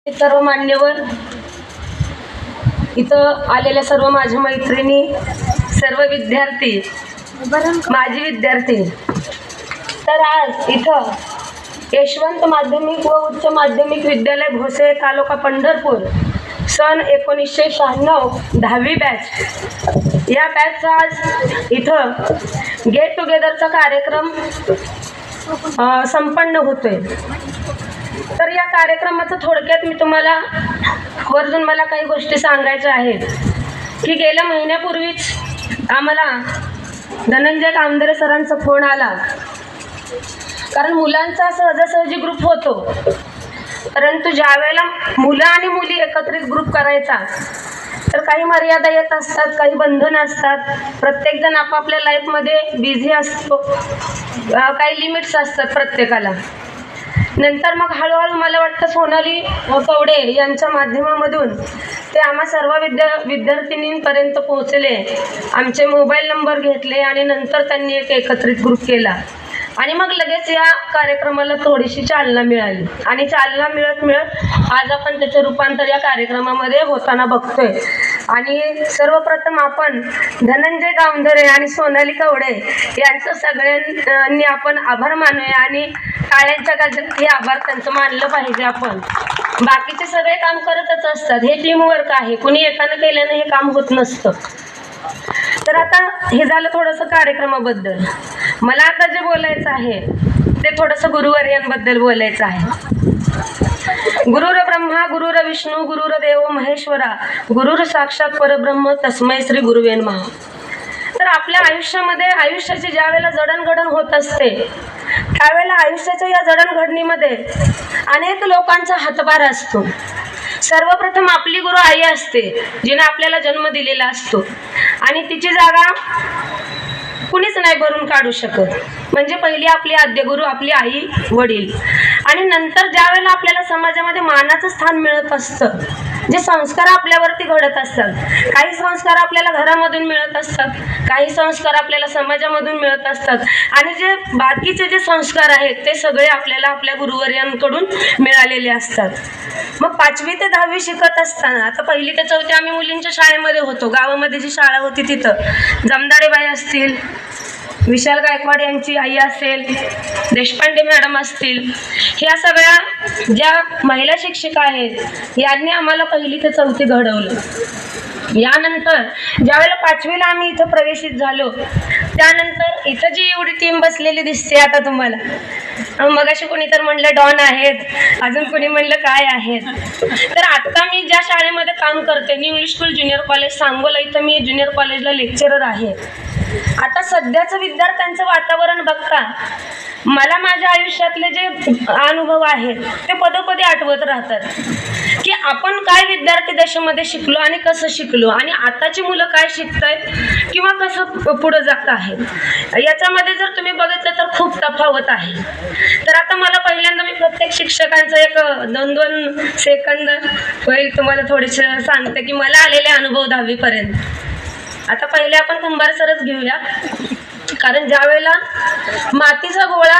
सर्व मान्यवर, इथं आलेल्या सर्व माझ्या मैत्रिणी, सर्व विद्यार्थी, माजी विद्यार्थी, तर आज इथं यशवंत माध्यमिक व उच्च माध्यमिक विद्यालय भोसे, तालुका पंढरपूर, सन 1996 10वी बॅच, या बॅचचा आज इथं गेट टुगेदरचा कार्यक्रम संपन्न होतोय। तर या कार्यक्रमाचं थोडक्यात मी तुम्हाला वरतून मला काही गोष्टी सांगायच्या आहेत की गेल्या महिन्यापूर्वीच आम्हाला धनंजय कामदरे सरांचा फोन आला, कारण मुलांचा सहजासहजी ग्रुप होतो, परंतु ज्यावेळेला मुलं आणि मुली एकत्रित ग्रुप करायचा तर काही मर्यादा येत असतात, काही बंधन असतात, प्रत्येकजण आपापल्या लाईफमध्ये बिझी असतो, काही लिमिट्स असतात प्रत्येकाला। नंतर मग हळूहळू मला वाटतं सोनाली कवडे यांच्या माध्यमामधून ते आम्हा सर्व विद्यार्थिनींपर्यंत पोहोचले, आमचे मोबाईल नंबर घेतले आणि नंतर त्यांनी एक एकत्रित ग्रुप केला आणि मग लगेच या कार्यक्रमाला थोडीशी चालना मिळाली आणि चालना मिळत आज आपण त्याचे रूपांतर या कार्यक्रमामध्ये होताना बघतोय। आणि सर्वप्रथम आपण धनंजय कामदरे आणि सोनाली कवडे यांचं सगळ्यांनी आपण आभार मानूया आणि टाळ्यांच्या गजरात हे आभार त्यांचं मानलं पाहिजे। आपण बाकीचे सगळे काम करतच असतात, हे टीम वर्क आहे, कुणी एकानं केल्यानं हे काम होत नसतं। तर आता हे झालं थोडंसं कार्यक्रमाबद्दल। मला आता जे बोलायचं आहे ते थोडंसं गुरुवर्यांबद्दल बोलायचं आहे। गुरुर ब्रह्मा गुरुर विष्णू गुरुर देव महेश्वरा गुरुर साक्षात परब्रह्म तस्मै श्री गुरुवे नमः। तर आपल्या आयुष्यामध्ये आयुष्याची ज्या वेळेला जडणघडण होत असते त्यावेळेला आयुष्याच्या या जडणघडणीमध्ये अनेक लोकांचा हातभार असतो। सर्वप्रथम आपली गुरु आई असते, जिने आपल्याला जन्म दिलेला असतो आणि तिची जागा कुणीच नाही भरून काढू शकत। म्हणजे पहिली आपली आद्य गुरु आपली आई वडील, आणि नंतर ज्या वेळेला आपल्याला समाजामध्ये मानाचं स्थान मिळत असतं, जे संस्कार आपल्यावरती घडत असतात, काही संस्कार आपल्याला घरामधून मिळत असतात, काही संस्कार आपल्याला समाजामधून मिळत असतात आणि जे बाकीचे जे संस्कार आहेत ते सगळे आपल्याला आपल्या गुरुवर्यांकडून मिळालेले असतात। मग 5वी ते 10वी शिकत असताना, आता 1ली ते 4थी आम्ही मुलींच्या शाळेमध्ये होतो, गावामध्ये जी शाळा होती तिथं जमदाडेबाई असतील, विशाल गायकवाड यांची आई असेल, देशपांडे मॅडम असतील, ह्या सगळ्या ज्या महिला शिक्षिका आहेत यांनी आम्हाला 1ली ते 4थी घडवलं। यानंतर ज्यावेळेला 5वीला आम्ही इथं प्रवेशित झालो त्यानंतर इथं जी एवढी टीम बसलेली दिसते आता तुम्हाला, मगाशी कोणी तर म्हणलं डॉन आहेत, अजून कोणी म्हणलं काय आहेत, तर आता मी ज्या शाळेमध्ये काम करते new English school junior college Sangola, इथं मी ज्युनियर कॉलेजला लेक्चरर आहे। आता सध्याचं विद्यार्थ्यांचं वातावरण बघता मला माझ्या आयुष्यातले जे अनुभव आहेत ते पदोपदी आठवत राहतात की आपण काय विद्यार्थी दशेमध्ये शिकलो आणि कसं शिकलो आणि आताची मुलं काय शिकतायत किंवा कसं पुढे जात आहे, याच्यामध्ये जर तुम्ही बघितलं तर खूप तफावत आहे। तर आता मला पहिल्यांदा मी प्रत्येक शिक्षकांचं एक 2-2 सेकंद होईल तुम्हाला थोडेसे सांगते की मला आलेले अनुभव 10वी पर्यंत। आता पहिले आपण कुंभार सरच घेऊया, कारण ज्या वेळेला मातीचा गोळा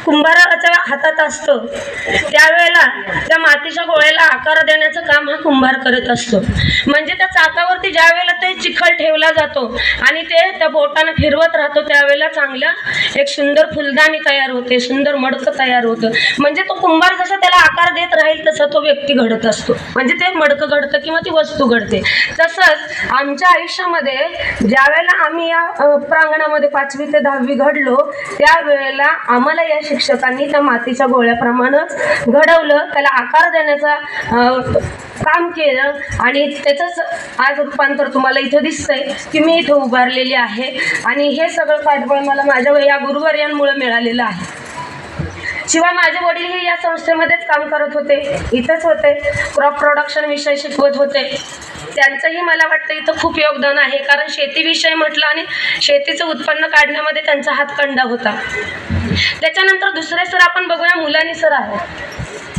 कुंभाराच्या हातात असतो त्यावेळेला त्या मातीच्या गोळ्याला आकार देण्याचं काम हा कुंभार करत असतो। म्हणजे त्या चाकावरती ज्या वेळेला ते चिखल ठेवला जातो आणि ते त्या बोटाने फिरवत राहतो त्यावेळेला चांगला एक सुंदर फुलदाणी तयार होते, सुंदर मडकं तयार होतं। म्हणजे तो कुंभार जसं त्याला आकार देत राहील तसं तो व्यक्ती घडत असतो, म्हणजे ते मडकं घडतं किंवा ती वस्तू घडते। तसंच आमच्या आयुष्यामध्ये ज्या वेळेला आम्ही या प्रांगणामध्ये 5वी ते 10वी घडलो त्यावेळेला आम्हाला या शिक्षकांनी त्या मातीच्या गोळ्याप्रमाणेच घडवलं, त्याला आकार देण्याचा काम केलं आणि त्याचंच आज रूपांतर तुम्हाला इथं दिसतंय की मी इथं उभारलेली आहे आणि हे सगळं पाठबळ मला माझ्या या गुरुवर्यांमुळे मिळालेलं आहे। शिवाय माझे वडील हे या संस्थेमध्येच काम करत होते, इथंच होते, क्रॉप प्रोडक्शन विषय शिकवत होते, त्यांचंही मला वाटतं इथं खूप योगदान आहे, कारण शेतीविषय म्हटलं आणि शेतीचं उत्पन्न काढण्यामध्ये त्यांचा हातखंडा होता। त्याच्यानंतर दुसरे सर आपण बघूया, मुलानी सर आहे,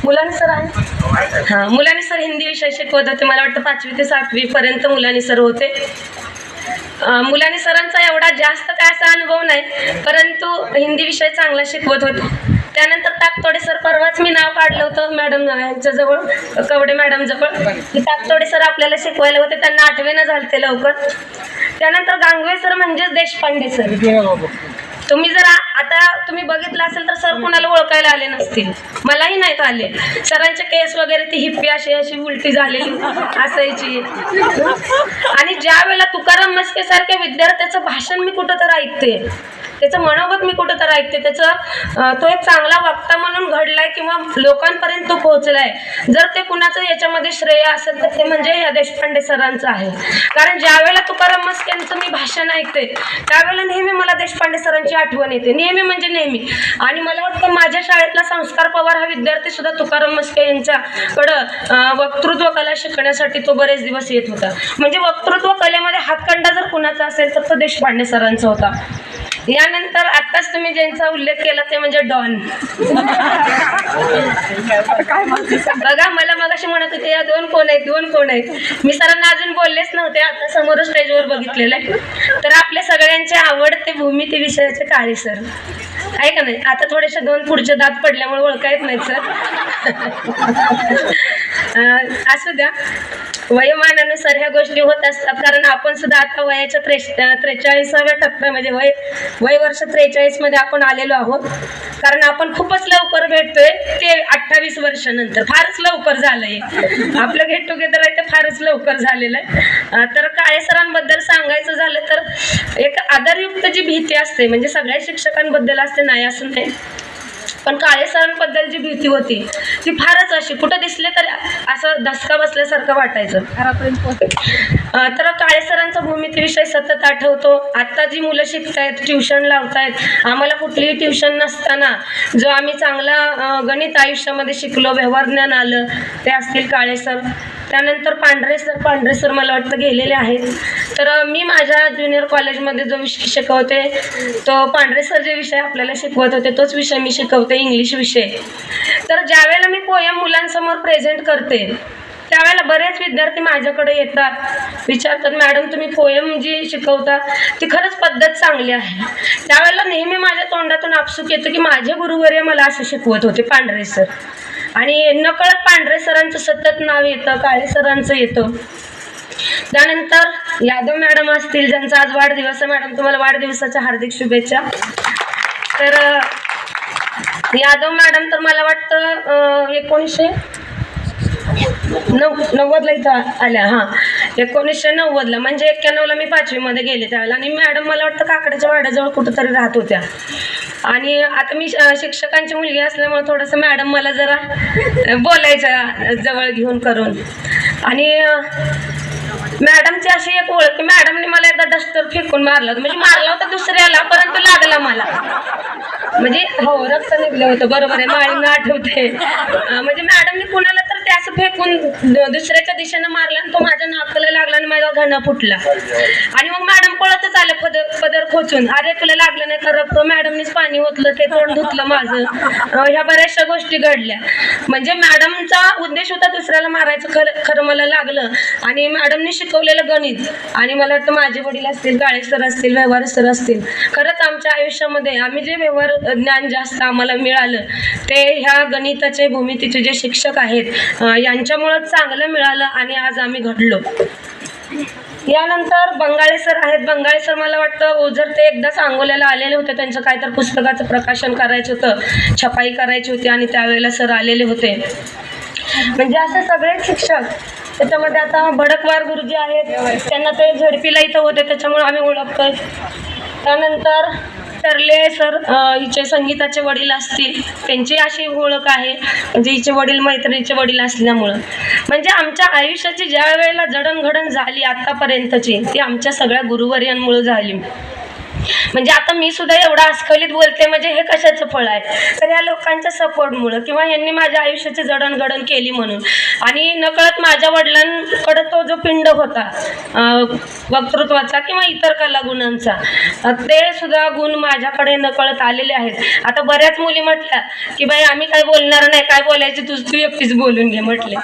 मुलानी सर आहे, हां, मुलानी सर हिंदी विषय शिकवत होते, मला वाटतं 5वी ते 7वी पर्यंत मुलानी सर होते। मुलानी सरांचा एवढा जास्त काय असा अनुभव नाही, परंतु हिंदी विषय चांगला शिकवत होते। त्यानंतर ताकतोडे सर, परवाच मी नाव काढलं होतं मॅडम यांच्याजवळ, कवडे मॅडम जवळ, की ताकतोडे सर आपल्याला शिकवायला होते, त्यांना आठवेना झालं ते लवकर. त्यानंतर गांगवे सर म्हणजेच देशपांडे सर. तुम्ही जर आता तुम्ही बघितलं असेल तर सर कुणाला ओळखायला आले नसतील, मलाही नाहीत आले. सरांचे केस वगैरे ती हिप्पी अशी अशी उलटी झालेली असायची. आणि ज्या वेळेला तुकाराम मस्के सारख्या विद्यार्थ्याचं भाषण मी कुठं तर ऐकते, त्याचं मनोगत मी कुठं तर ऐकते, त्याचं तो एक चांगला वक्ता म्हणून घडलाय किंवा लोकांपर्यंत तो पोहोचलाय, जर ते कुणाचं याच्यामध्ये श्रेय असेल तर ते म्हणजे या देशपांडे सरांचं आहे. कारण ज्या वेळेला तुकाराम मस्के यांचं मी भाषण ऐकते त्यावेळेला नेहमी मला देशपांडे सरांची आठवण येते, नेहमी म्हणजे नेहमी. आणि मला वाटतं माझ्या शाळेतला संस्कार पवार हा विद्यार्थी सुद्धा तुकाराम मस्के यांच्याकडं वक्तृत्व कला शिकण्यासाठी तो बरेच दिवस येत होता. म्हणजे वक्तृत्व कलेमध्ये हातखंडा जर कुणाचा असेल तर तो देशपांडे सरांचा होता. यानंतर आत्ताच तुम्ही ज्यांचा उल्लेख केला ते म्हणजे डॉन. बघा, मला मगाशी म्हणत होते या दोन कोण आहेत. मी सरांना अजून बोललेच नव्हते, आता समोर स्टेजवर बघितलेलं आहे. तर आपल्या सगळ्यांचे आवडते भूमिती विषयाचे काळे सर आहे का नाही. आता थोडेसे दोन पुढचे दात पडल्यामुळे ओळखा येत नाहीत सर. असू द्या, वयोमानानुसार ह्या गोष्टी होत असतात. कारण आपण सुद्धा आता वयाच्या 43व्या टप्प्यात म्हणजे वय वर्ष 43 मध्ये आपण आलेलो आहोत. कारण आपण खूपच लवकर भेटतोय, ते 28 वर्षानंतर फारच लवकर झालंय आपलं गेट टुगेदर आहे, ते फारच लवकर झालेलं आहे. तर काळे सरांबद्दल सांगायचं झालं तर एक आदरयुक्त जी भीती असते, म्हणजे सगळ्या शिक्षकांबद्दल असते नाही असं नाही, पण काळे सरांबद्दल जी भीती होती ती फारच अशी कुठं दिसले तर असं धसका बसल्यासारखं वाटायचं. तर काळे सरांचा भूमिती विषय सतत आठवतो. आता जी मुलं शिकतायत, ट्युशन लावतायत, आम्हाला कुठलीही ट्युशन नसताना जो आम्ही चांगला गणित आयुष्यामध्ये शिकलो, व्यवहार ज्ञान आलं, ते असतील काळे सर. त्यानंतर पांढरे सर मला वाटतं गेलेले आहेत. तर मी माझ्या ज्युनियर कॉलेजमध्ये जो विषय शिकवते तो पांढरे सर जे विषय आपल्याला शिकवत होते तोच विषय मी शिकवते, इंग्लिश विषय. तर ज्यावेळेला मी पोयम मुलांसमोर प्रेझेंट करते त्यावेळेला बरेच विद्यार्थी माझ्याकडे येतात, विचारतात मॅडम तुम्ही पोयम जी शिकवता ती खरंच पद्धत चांगली आहे. त्यावेळेला नेहमी माझ्या तोंडातून आपसूक येतं की माझे गुरुवर्य मला असं शिकवत होते पांढरे सर. आणि नकळत पांढरे सरांचं सतत नाव येतं, काळे सरांचं येतं. त्यानंतर यादव मॅडम असतील ज्यांचा आज वाढदिवस आहे, मॅडम तुम्हाला वाढदिवसाच्या हार्दिक शुभेच्छा. तर यादव मॅडम तर मला वाटतं 1990ला इथं आल्या. 1990ला म्हणजे 91ला मी 5वी मध्ये गेले त्यावेळेला. आणि मॅडम मला वाटतं काकड्याच्या वाड्याजवळ कुठंतरी राहत होत्या. आणि आता मी शिक्षकांची मुलगी असल्यामुळे थोडंसं मॅडम मला जरा बोलायच्या जवळ घेऊन करून. आणि मॅडमची अशी एक ओळख, मॅडमने मला एकदा डस्टर फेकून मारला होता, म्हणजे मारला होता दुसऱ्याला परंतु लागला मला, म्हणजे हो रक्त निघलं होतं. बरोबर आहे, माळींना आठवते. म्हणजे मॅडमने कुणाला तर ते असं फेकून दुसऱ्याच्या दिशेनं मारला आणि तो माझ्या नाकाला लागला आणि माझा घणा फुटला. आणि मग मॅडम पळतच आले पदर खोचून, अरे तुला लागलं नाही खरं, तो मॅडमनीच पाणी ओतलं, ते तोंड धुतलं माझं. ह्या बऱ्याचशा गोष्टी घडल्या. म्हणजे मॅडमचा उद्देश होता दुसऱ्याला मारायचं, खरं मला लागलं. आणि मॅडमने शिकवलेलं गणित, आणि मला वाटतं माझे वडील असतील, काळे सर असतील, व्यवहार सर असतील, खरंच आमच्या आयुष्यामध्ये आम्ही जे व्यवहार ज्ञान जास्त आम्हाला मिळालं ते ह्या गणिताचे भूमितीचे जे शिक्षक आहेत यांच्यामुळं चांगलं मिळालं आणि आज आम्ही घडलो. यानंतर बंगाळे सर आहेत. बंगाळे सर मला वाटतं ओझर ते एकदा सांगोल्याला आलेले होते, त्यांचं काय तर पुस्तकाचं प्रकाशन करायचं होतं, छपाई करायची होती आणि त्यावेळेला सर आलेले होते. म्हणजे असे सगळे शिक्षक. त्याच्यामध्ये आता भडकवार गुरुजी आहेत, त्यांना ते झडपीला इथं होते त्याच्यामुळे आम्ही ओळखतोय. त्यानंतर टर्ले सर हिचे संगीताचे वडील असतील, त्यांची अशी ओळख आहे, म्हणजे हिचे वडील मैत्रिणीचे वडील असल्यामुळं. म्हणजे आमच्या आयुष्याची ज्या वेळेला जडणघडण झाली आतापर्यंतची ती आमच्या सगळ्या गुरुवर्यांमुळे झाली. म्हणजे आता मी सुद्धा एवढा अस्खलित बोलते म्हणजे हे कशाचं फळ आहे, तर या लोकांच्या सपोर्टमुळं किंवा यांनी माझ्या आयुष्याची जडणघडण केली म्हणून. आणि नकळत माझ्या वडिलांकडे तो जो पिंड होता वक्तृत्वाचा किंवा इतर कलागुणांचा, ते सुद्धा गुण माझ्याकडे नकळत आलेले आहेत. आता बऱ्याच मुली म्हटल्या की बाई आम्ही काय बोलणार नाही, काय बोलायची तू एकटीच बोलून घे म्हटले.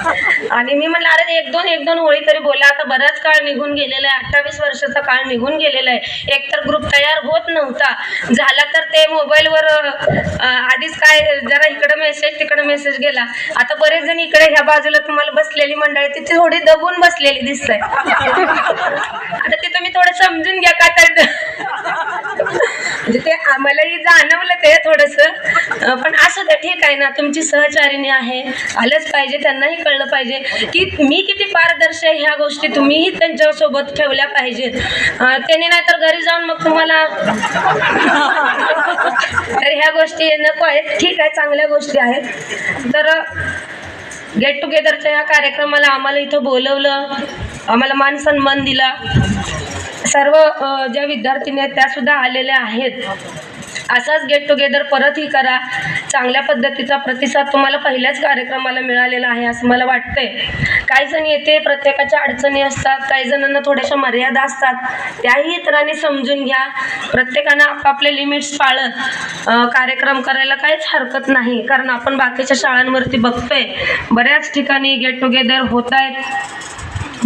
आणि मी म्हटलं अरे एक दोन ओळी तरी बोला. आता बराच काळ निघून गेलेला आहे, 28 वर्षाचा काळ निघून गेलेला आहे. एकतर ग्रुप तयार तयार होत नव्हता. झाला तर ते मोबाईलवर आधीच काय जरा इकडं मेसेज तिकडं मेसेज गेला. आता बरेच जण इकडे ह्या बाजूला तुम्हाला बसलेली मंडळी तिथे थोडी दबून बसलेली दिसतंय. आता ते तुम्ही थोडं समजून घ्या का तर म्हणजे ते आम्हालाही जाणवलं ते थोडंसं, पण असं ते ठीक आहे ना, तुमची सहचारिणी आहे, आलंच पाहिजे, त्यांनाही कळलं पाहिजे की मी किती पारदर्शी आहे. ह्या गोष्टी तुम्हीही त्यांच्यासोबत ठेवल्या पाहिजेत. त्यांनी नाही तर घरी जाऊन मग तुम्हाला तर ह्या गोष्टी नको आहेत. ठीक आहे, चांगल्या गोष्टी आहेत. तर गेट टुगेदरच्या ह्या कार्यक्रमाला आम्हाला इथं बोलवलं, आम्हाला मान सन्मान दिला. सर्व ज्या विद्यार्थिनी आहेत त्यासुद्धा आलेल्या आहेत. असाच गेट टुगेदर परतही करा. चांगल्या पद्धतीचा प्रतिसाद तुम्हाला पहिल्याच कार्यक्रमाला मिळालेला आहे असं मला वाटतंय. काही जण येते, प्रत्येकाच्या अडचणी असतात, काही जणांना थोड्याशा मर्यादा असतात, त्याही इतरांनी समजून घ्या. प्रत्येकानं आपापले लिमिट्स पाळत कार्यक्रम करायला काहीच हरकत नाही. कारण आपण बाकीच्या शाळांवरती बघतोय बऱ्याच ठिकाणी गेट टुगेदर होत आहेत,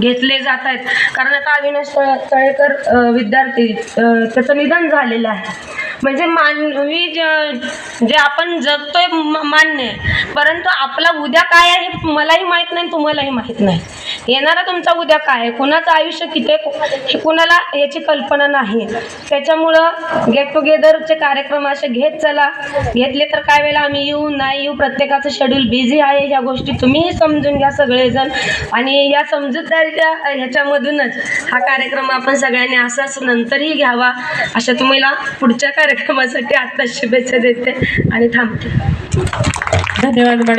घेतले जात आहेत. कारण आता अविनाश तळेकर विद्यार्थी त्याचं निधन झालेलं आहे. म्हणजे मानवी जे आपण जगतोय मान्य आहे, परंतु आपला उद्या काय आहे मलाही माहीत नाही, तुम्हालाही माहीत नाही. येणारा तुमचा उद्या काय आहे, कुणाचं आयुष्य किती हे कुणाला याची कल्पना नाही. त्याच्यामुळं गेट टुगेदरचे कार्यक्रम असे घेत चला. घेतले तर काय वेळेला आम्ही येऊ नाही येऊ, प्रत्येकाचं शेड्यूल बिझी आहे. ह्या गोष्टी तुम्हीही समजून घ्या सगळेजण, आणि या समजूतदारीच्या ह्याच्यामधूनच हा कार्यक्रम आपण सगळ्यांनी असाच नंतरही घ्यावा. अशा तुम्हाला पुढच्या कार्यक्रमासाठी आत्ताच शुभेच्छा देते आणि थांबते. धन्यवाद मॅडम.